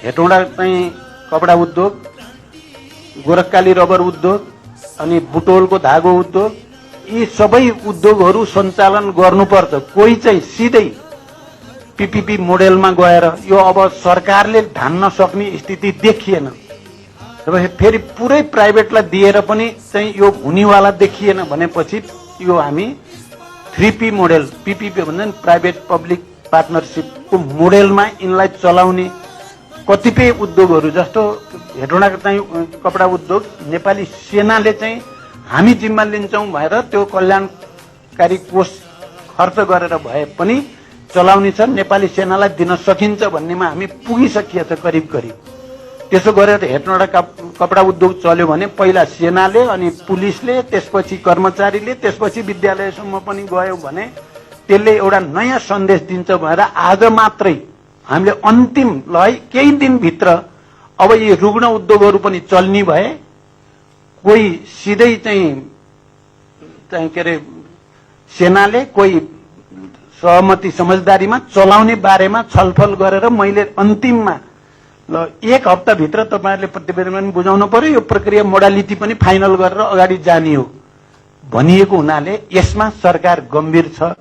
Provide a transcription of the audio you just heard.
हेटौँडा चाहिँ कपडा उद्योग, गोरखकाली रबर उद्योग अनि बुटोलको धागो उद्योग, यी सबै उद्योगहरू सञ्चालन गर्नुपर्छ। कोही चाहिँ सिधै पीपीपी मोडेलमा गएर यो अब सरकारले धान्न सक्ने स्थिति देखिएन। अब फेरि पुरै प्राइभेटलाई दिएर पनि चाहिँ यो हुनेवाला देखिएन भनेपछि यो हामी 3P मोडेल, पीपीपी भन्छ नि प्राइभेट पब्लिक पार्टनरसिपको मोडेलमा यिनलाई चलाउने कतिपय उद्योगहरू जस्तो हेटौँडाको चाहिँ कपडा उद्योग नेपाली सेनाले चाहिँ हामी जिम्मा लिन्छौँ भएर त्यो कल्याणकारी कोष खर्च गरेर भए पनि चलाउने छ, नेपाली सेनालाई दिन सकिन्छ भन्नेमा हामी पुगिसकिएछ करिब करिब। त्यसो गरेर हेटौँडा कपडा उद्योग चल्यो भने पहिला सेनाले, अनि पुलिसले, त्यसपछि कर्मचारीले, त्यसपछि विद्यालयसम्म पनि गयो भने त्यसले एउटा नयाँ सन्देश दिन्छ भएर आज मात्रै हामीले अन्तिम ल है केही दिनभित्र अब यी रुग्ण उद्योगहरू पनि चल्ने भए, कोही सिधै चाहिँ के अरे सेनाले, कोही सहमति समझदारीमा चलाउने बारेमा छलफल गरेर मैले अन्तिममा ल 1 हप्ताभित्र तपाईहरुले प्रतिवेदन बुझाउनु पर्यो, यो प्रक्रिया मोडालिटी पनि फाइनल गरेर अगाडि जाने हो भनिएको हुनाले यसमा सरकार गम्भीर छ।